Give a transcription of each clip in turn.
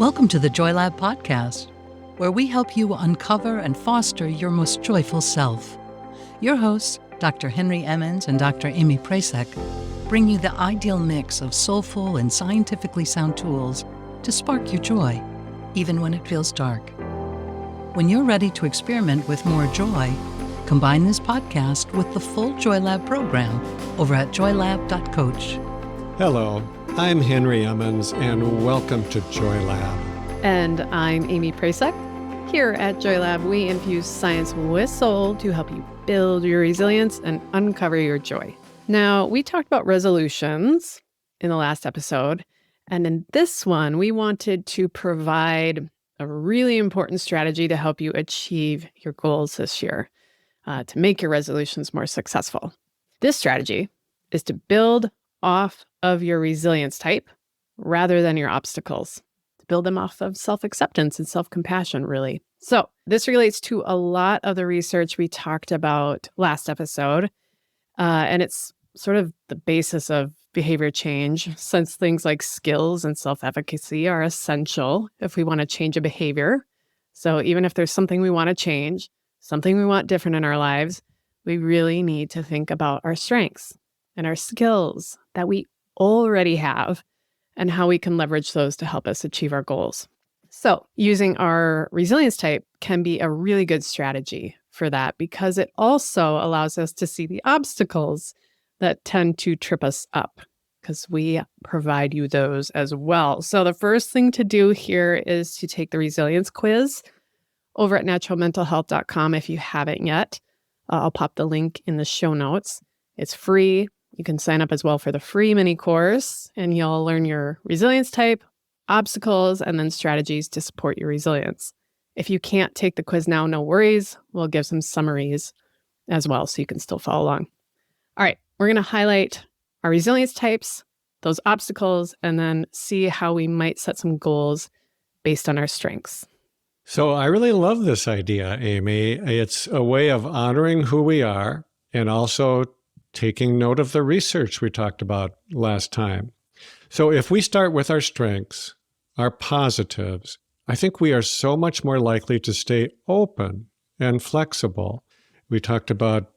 Welcome to the Joy Lab podcast, where we help you uncover and foster your most joyful self. Your hosts, Dr. Henry Emmons and Dr. Amy Prasek, bring you the ideal mix of soulful and scientifically sound tools to spark your joy, even when it feels dark. When you're ready to experiment with more joy, combine this podcast with the full Joy Lab program over at joylab.coach. Hello, I'm Henry Emmons, and welcome to Joy Lab. And I'm Amy Prasek. Here at Joy Lab, we infuse science with soul to help you build your resilience and uncover your joy. Now, we talked about resolutions in the last episode, and in this one, we wanted to provide a really important strategy to help you achieve your goals this year, to make your resolutions more successful. This strategy is to build off of your resilience type rather than your obstacles, to build them off of self-acceptance and self-compassion, really. So this relates to a lot of the research we talked about last episode, and it's sort of the basis of behavior change, since things like skills and self-efficacy are essential if we want to change a behavior. So even if there's something we want to change, something we want different in our lives, we really need to think about our strengths and our skills that we already have and how we can leverage those to help us achieve our goals. So using our resilience type can be a really good strategy for that, because it also allows us to see the obstacles that tend to trip us up, because we provide you those as well. So the first thing to do here is to take the resilience quiz over at naturalmentalhealth.com if you haven't yet. I'll pop the link in the show notes. It's free. You can sign up as well for the free mini course, and you'll learn your resilience type, obstacles, and then strategies to support your resilience. If you can't take the quiz now, no worries. We'll give some summaries as well so you can still follow along. All right, we're going to highlight our resilience types, those obstacles, and then see how we might set some goals based on our strengths. So I really love this idea, Amy. It's a way of honoring who we are and also taking note of the research we talked about last time. So if we start with our strengths, our positives, I think we are so much more likely to stay open and flexible. We talked about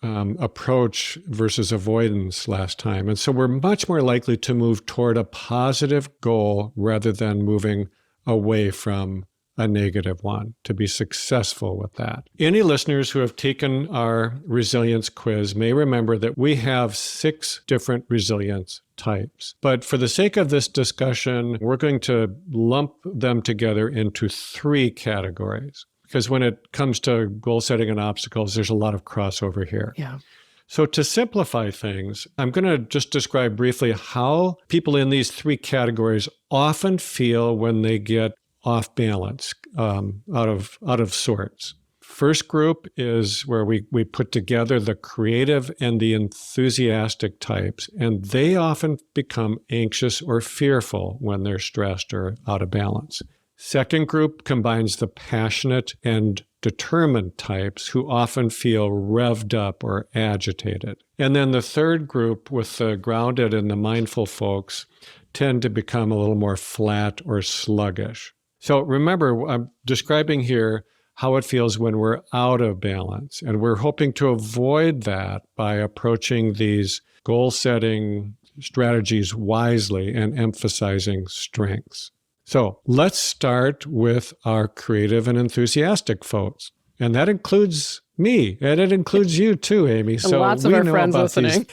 approach versus avoidance last time. And so we're much more likely to move toward a positive goal rather than moving away from a negative one, to be successful with that. Any listeners who have taken our resilience quiz may remember that we have 6 different resilience types. But for the sake of this discussion, we're going to lump them together into 3 categories. Because when it comes to goal setting and obstacles, there's a lot of crossover here. Yeah. So to simplify things, I'm going to just describe briefly how people in these 3 categories often feel when they get off balance, out of sorts. First group is where we put together the creative and the enthusiastic types, and they often become anxious or fearful when they're stressed or out of balance. Second group combines the passionate and determined types, who often feel revved up or agitated. And then the third group, with the grounded and the mindful folks, tend to become a little more flat or sluggish. So remember, I'm describing here how it feels when we're out of balance, and we're hoping to avoid that by approaching these goal-setting strategies wisely and emphasizing strengths. So let's start with our creative and enthusiastic folks. And that includes me, and it includes you too, Amy. So lots of our friends listening.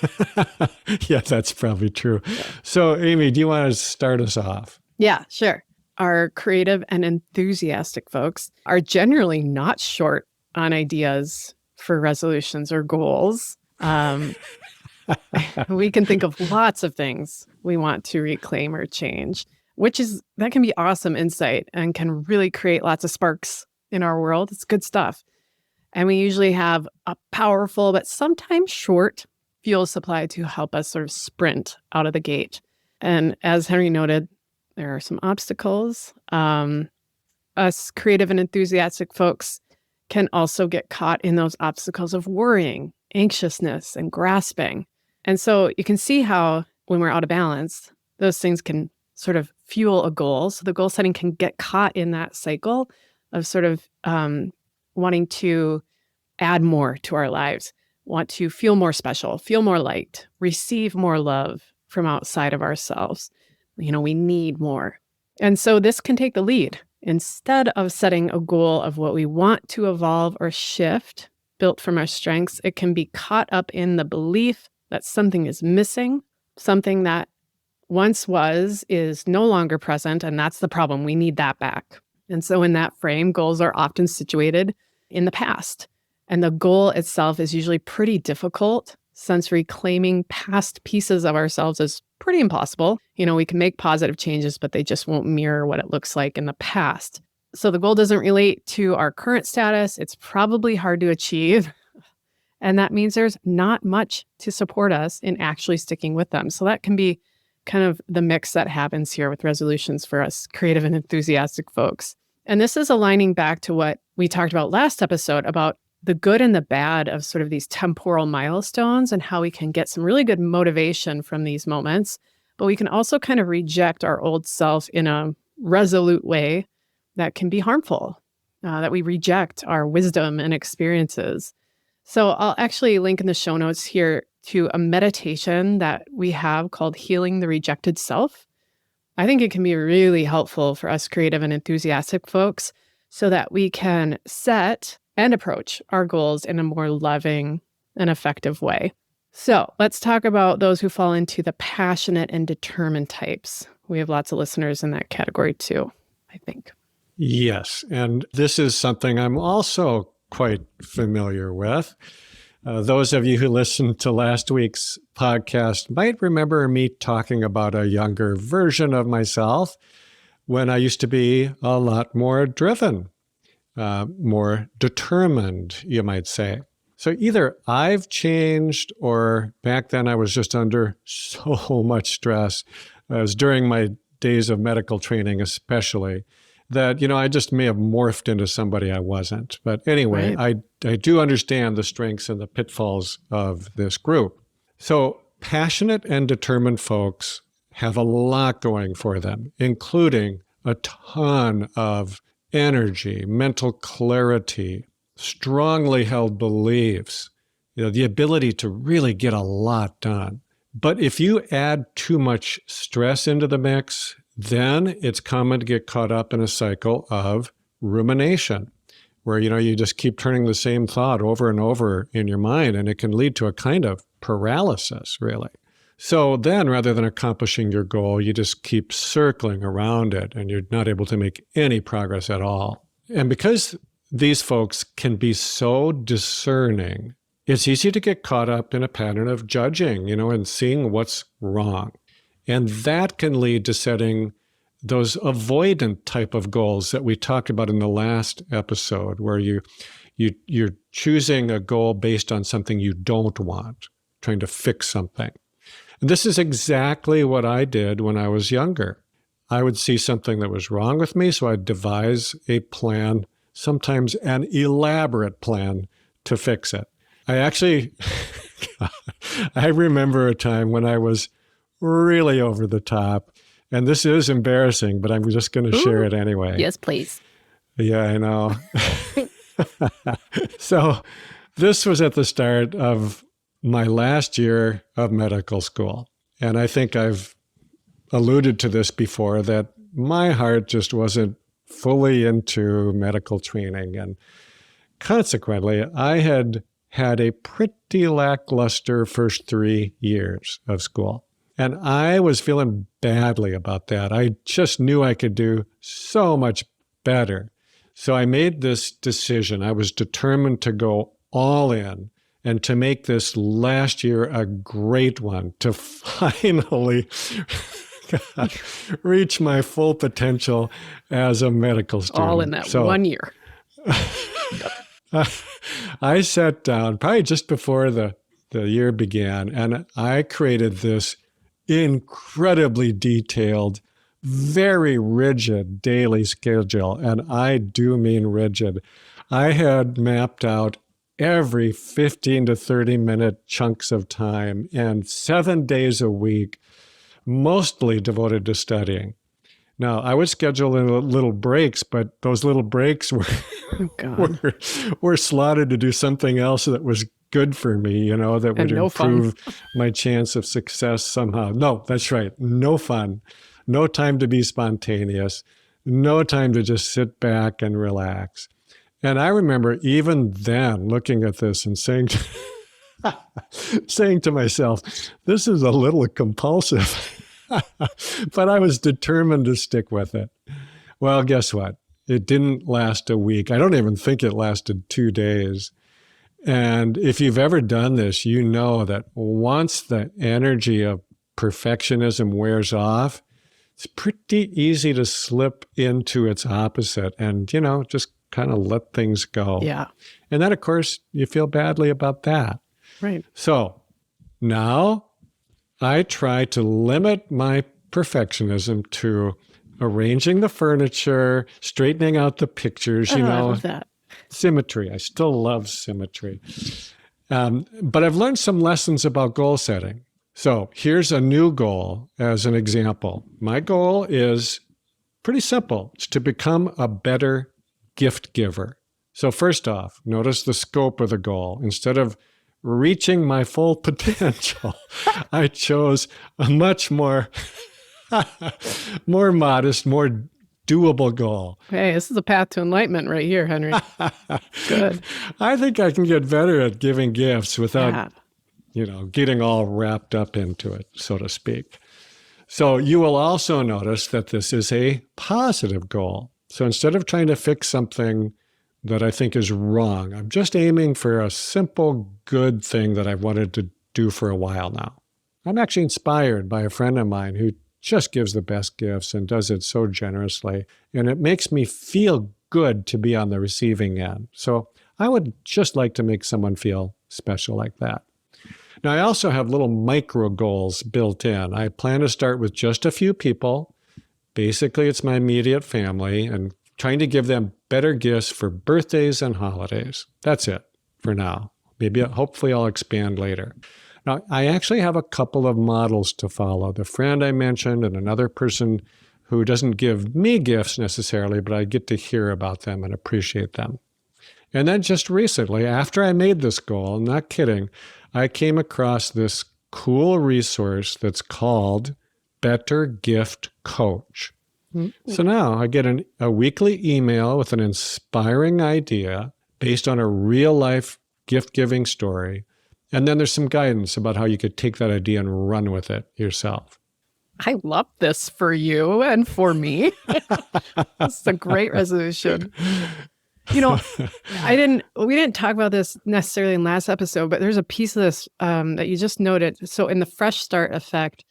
Yeah, that's probably true. Yeah. So Amy, do you want to start us off? Yeah, sure. Our creative and enthusiastic folks are generally not short on ideas for resolutions or goals. We can think of lots of things we want to reclaim or change, that can be awesome insight and can really create lots of sparks in our world. It's good stuff. And we usually have a powerful but sometimes short fuel supply to help us sort of sprint out of the gate. And as Henry noted, there are some obstacles. Us creative and enthusiastic folks can also get caught in those obstacles of worrying, anxiousness, and grasping. And so you can see how when we're out of balance, those things can sort of fuel a goal. So the goal setting can get caught in that cycle of sort of wanting to add more to our lives, want to feel more special, feel more liked, receive more love from outside of ourselves. We need more. And so this can take the lead. Instead of setting a goal of what we want to evolve or shift, built from our strengths, it can be caught up in the belief that something is missing, something that once was is no longer present, and that's the problem. We need that back. And so in that frame, goals are often situated in the past. And the goal itself is usually pretty difficult, since reclaiming past pieces of ourselves is pretty impossible. We can make positive changes, but they just won't mirror what it looks like in the past. So the goal doesn't relate to our current status. It's probably hard to achieve. And that means there's not much to support us in actually sticking with them. So that can be kind of the mix that happens here with resolutions for us creative and enthusiastic folks. And this is aligning back to what we talked about last episode about the good and the bad of sort of these temporal milestones and how we can get some really good motivation from these moments. But we can also kind of reject our old self in a resolute way that can be harmful, that we reject our wisdom and experiences. So I'll actually link in the show notes here to a meditation that we have called Healing the Rejected Self. I think it can be really helpful for us creative and enthusiastic folks so that we can set and approach our goals in a more loving and effective way. So let's talk about those who fall into the passionate and determined types. We have lots of listeners in that category too, I think. Yes, and this is something I'm also quite familiar with. Those of you who listened to last week's podcast might remember me talking about a younger version of myself when I used to be a lot more driven, more determined, you might say. So either I've changed or back then I was just under so much stress. It was during my days of medical training especially, that, I just may have morphed into somebody I wasn't. But anyway, Right. I do understand the strengths and the pitfalls of this group. So passionate and determined folks have a lot going for them, including a ton of energy, mental clarity, strongly held beliefs, the ability to really get a lot done. But if you add too much stress into the mix, then it's common to get caught up in a cycle of rumination, where, you just keep turning the same thought over and over in your mind, and it can lead to a kind of paralysis, really. So then, rather than accomplishing your goal, you just keep circling around it, and you're not able to make any progress at all. And because these folks can be so discerning, it's easy to get caught up in a pattern of judging, and seeing what's wrong. And that can lead to setting those avoidant type of goals that we talked about in the last episode, where you're choosing a goal based on something you don't want, trying to fix something. And this is exactly what I did when I was younger. I would see something that was wrong with me, so I'd devise a plan, sometimes an elaborate plan, to fix it. I remember a time when I was really over the top. And this is embarrassing, but I'm just going to share it anyway. Yes, please. Yeah, I know. So this was at the start of my last year of medical school. And I think I've alluded to this before, that my heart just wasn't fully into medical training. And consequently, I had a pretty lackluster first 3 years of school. And I was feeling badly about that. I just knew I could do so much better. So I made this decision. I was determined to go all in and to make this last year a great one, to finally reach my full potential as a medical student. All in that 1 year. I sat down probably just before the year began, and I created this incredibly detailed, very rigid daily schedule. And I do mean rigid. I had mapped out every 15 to 30 minute chunks of time and 7 days a week, mostly devoted to studying. Now, I would schedule little breaks, but those little breaks were, Oh, God. were slotted to do something else that was good for me, that would And no fun. improve my chance of success somehow. No, that's right. No fun. No time to be spontaneous. No time to just sit back and relax. And I remember even then looking at this and saying to myself, this is a little compulsive. But I was determined to stick with it. Well, guess what? It didn't last a week. I don't even think it lasted 2 days. And if you've ever done this, you know that once the energy of perfectionism wears off, it's pretty easy to slip into its opposite and, just kind of let things go. Yeah. And then, of course, you feel badly about that. Right. So now I try to limit my perfectionism to arranging the furniture, straightening out the pictures, I love that. Symmetry. I still love symmetry. But I've learned some lessons about goal setting. So here's a new goal as an example. My goal is pretty simple. It's to become a better gift giver. So first off, notice the scope of the goal. Instead of reaching my full potential, I chose a much more modest, more doable goal. Hey, this is a path to enlightenment right here, Henry. Good. I think I can get better at giving gifts without, Yeah. getting all wrapped up into it, so to speak. So you will also notice that this is a positive goal. So instead of trying to fix something that I think is wrong, I'm just aiming for a simple, good thing that I've wanted to do for a while now. I'm actually inspired by a friend of mine who just gives the best gifts and does it so generously. And it makes me feel good to be on the receiving end. So I would just like to make someone feel special like that. Now, I also have little micro goals built in. I plan to start with just a few people. Basically, it's my immediate family and trying to give them better gifts for birthdays and holidays. That's it for now. Hopefully I'll expand later. Now, I actually have a couple of models to follow. The friend I mentioned and another person who doesn't give me gifts necessarily, but I get to hear about them and appreciate them. And then just recently, after I made this goal, I'm not kidding, I came across this cool resource that's called Better Gift Coach. So now I get a weekly email with an inspiring idea based on a real-life gift-giving story. And then there's some guidance about how you could take that idea and run with it yourself. I love this for you and for me. It's a great resolution. We didn't talk about this necessarily in last episode, but there's a piece of this that you just noted. So in the Fresh Start Effect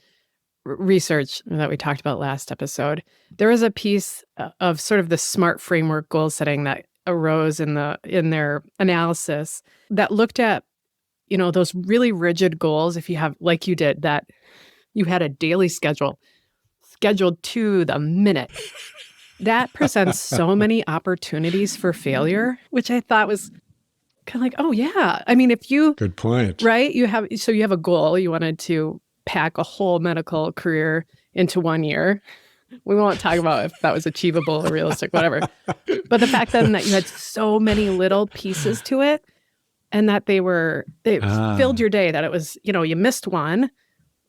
research that we talked about last episode, there was a piece of sort of the SMART framework goal setting that arose in their analysis that looked at, those really rigid goals. If you have, like you did, that you had a daily schedule scheduled to the minute, that presents so many opportunities for failure, which I thought was kind of like, oh yeah. I mean, if you, good point, right? You have a goal, you wanted to pack a whole medical career into 1 year. We won't talk about if that was achievable or realistic, whatever. But the fact then that you had so many little pieces to it and that they filled your day, that it was, you missed one,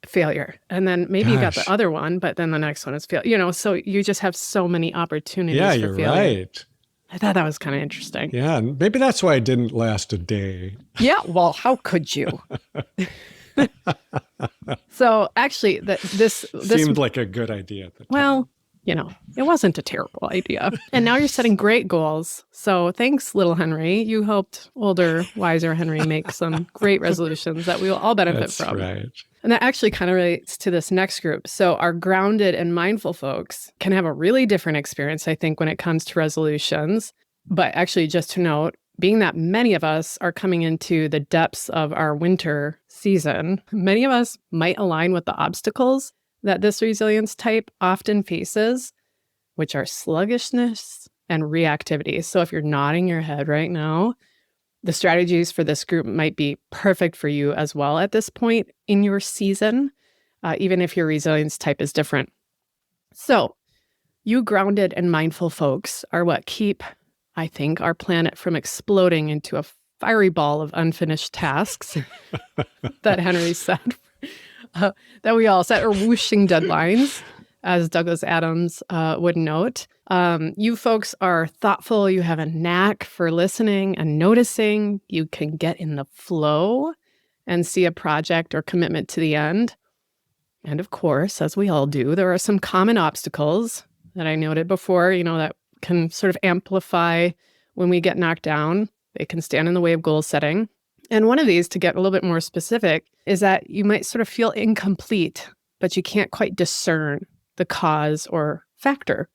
failure. And then maybe you got the other one, but then the next one is failure. So you just have so many opportunities for failure. Yeah, you're right. I thought that was kind of interesting. Yeah, maybe that's why it didn't last a day. Yeah, well, how could you? So actually, this seemed like a good idea at the time. Well, it wasn't a terrible idea. And now you're setting great goals. So thanks, little Henry. You helped older, wiser Henry make some great resolutions that we will all benefit from. That's right. And that actually kind of relates to this next group. So our grounded and mindful folks can have a really different experience, I think, when it comes to resolutions. But actually, just to note, being that many of us are coming into the depths of our winter season, many of us might align with the obstacles that this resilience type often faces, which are sluggishness and reactivity. So if you're nodding your head right now, the strategies for this group might be perfect for you as well at this point in your season, even if your resilience type is different. So You grounded and mindful folks are what keep, I think, our planet from exploding into a fiery ball of unfinished tasks that Henry said, that we all set, or whooshing deadlines, as Douglas Adams would note. You folks are thoughtful. You have a knack for listening and noticing. You can get in the flow and see a project or commitment to the end. And of course, as we all do, there are some common obstacles that I noted before, that can sort of amplify when we get knocked down. They can stand in the way of goal setting. And one of these, to get a little bit more specific, is that you might sort of feel incomplete, but you can't quite discern the cause or factor.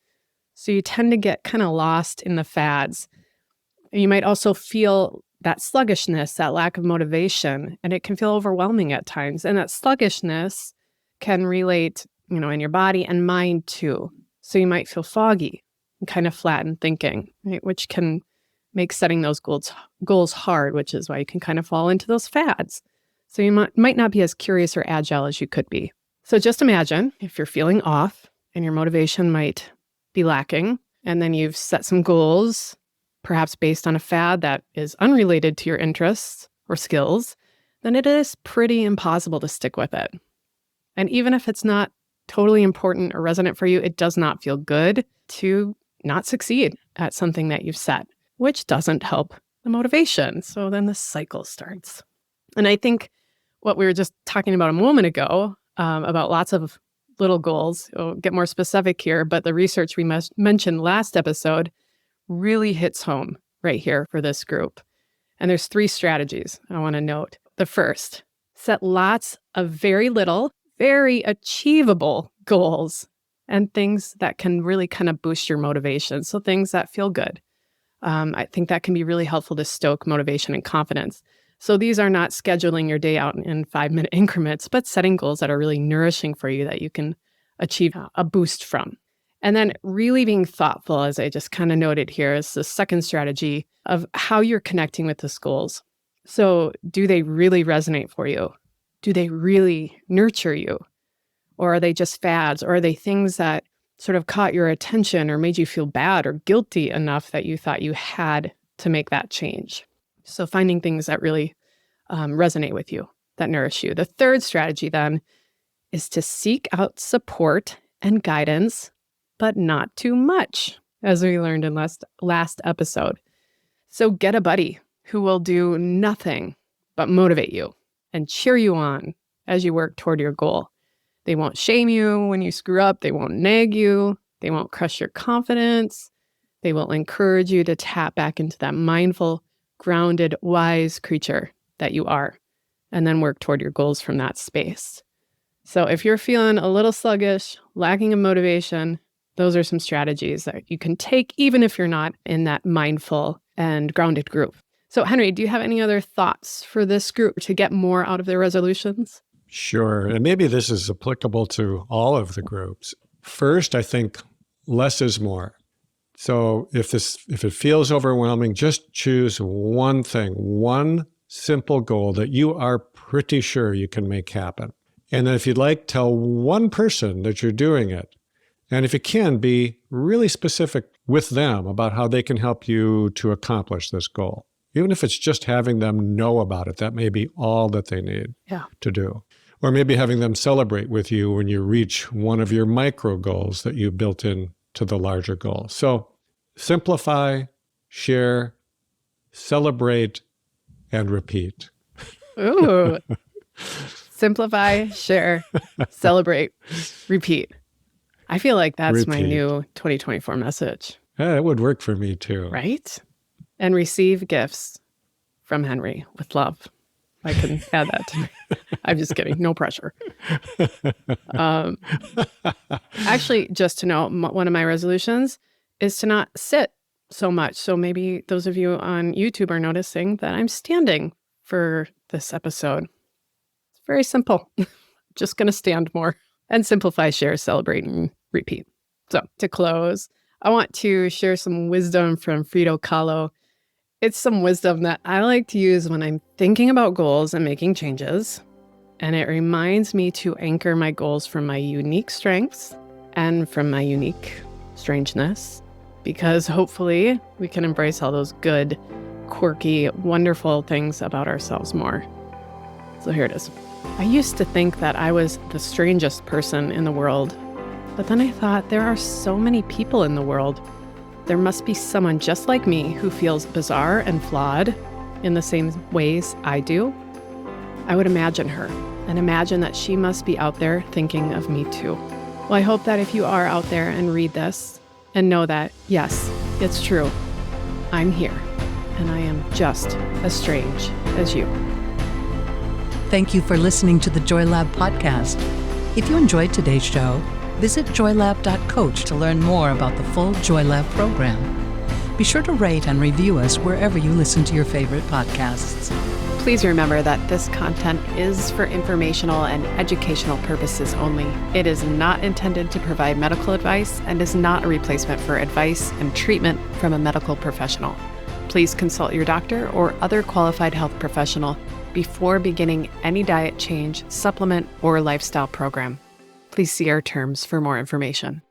So you tend to get kind of lost in the fads. And you might also feel that sluggishness, that lack of motivation, and it can feel overwhelming at times. And that sluggishness can relate, in your body and mind too. So you might feel foggy and kind of flat in thinking, right? Which can make setting those goals hard, which is why you can kind of fall into those fads. So you might not be as curious or agile as you could be. So just imagine if you're feeling off and your motivation might be lacking, and then you've set some goals, perhaps based on a fad that is unrelated to your interests or skills, then it is pretty impossible to stick with it. And even if it's not totally important or resonant for you, it does not feel good to not succeed at something that you've set, which doesn't help the motivation. So then the cycle starts. And I think what we were just talking about a moment ago, about lots of little goals, we'll get more specific here, but the research we mentioned last episode really hits home right here for this group. And there's 3 strategies I want to note. The first, set lots of very little, very achievable goals and things that can really kind of boost your motivation. So things that feel good. I think that can be really helpful to stoke motivation and confidence. So these are not scheduling your day out in 5-minute increments, but setting goals that are really nourishing for you that you can achieve a boost from. And then really being thoughtful, as I just kind of noted here, is the second strategy of how you're connecting with those goals. So do they really resonate for you? Do they really nurture you? Or are they just fads? Or are they things that sort of caught your attention or made you feel bad or guilty enough that you thought you had to make that change? So finding things that really resonate with you, that nourish you. The third strategy then is to seek out support and guidance, but not too much, as we learned in last episode. So get a buddy who will do nothing but motivate you and cheer you on as you work toward your goal. They won't shame you when you screw up. They won't nag you. They won't crush your confidence. They will encourage you to tap back into that mindful, grounded, wise creature that you are, and then work toward your goals from that space. So if you're feeling a little sluggish, lacking of motivation, those are some strategies that you can take, even if you're not in that mindful and grounded group. So Henry, do you have any other thoughts for this group to get more out of their resolutions? Sure. And maybe this is applicable to all of the groups. First, I think less is more. So if it feels overwhelming, just choose one thing, one simple goal that you are pretty sure you can make happen. And then if you'd like, tell one person that you're doing it. And if you can, be really specific with them about how they can help you to accomplish this goal. Even if it's just having them know about it, that may be all that they need to do. Or maybe having them celebrate with you when you reach one of your micro goals that you built in to the larger goal. So simplify, share, celebrate, and repeat. Ooh. Simplify, share, celebrate, repeat. I feel like that's my new 2024 message. Yeah, it would work for me too. Right? And receive gifts from Henry with love. I can add that to me. I'm just kidding. No pressure. Actually, just to know, one of my resolutions is to not sit so much. So maybe those of you on YouTube are noticing that I'm standing for this episode. It's very simple. Just going to stand more and simplify, share, celebrate, and repeat. So to close, I want to share some wisdom from Frida Kahlo. It's some wisdom that I like to use when I'm thinking about goals and making changes. And it reminds me to anchor my goals from my unique strengths and from my unique strangeness, because hopefully we can embrace all those good, quirky, wonderful things about ourselves more. So here it is. I used to think that I was the strangest person in the world, but then I thought there are so many people in the world. There must be someone just like me who feels bizarre and flawed in the same ways I do. I would imagine her and imagine that she must be out there thinking of me too. Well, I hope that if you are out there and read this and know that, yes, it's true, I'm here and I am just as strange as you. Thank you for listening to the Joy Lab podcast. If you enjoyed today's show, visit joylab.coach to learn more about the full Joy Lab program. Be sure to rate and review us wherever you listen to your favorite podcasts. Please remember that this content is for informational and educational purposes only. It is not intended to provide medical advice and is not a replacement for advice and treatment from a medical professional. Please consult your doctor or other qualified health professional before beginning any diet change, supplement, or lifestyle program. Please see our terms for more information.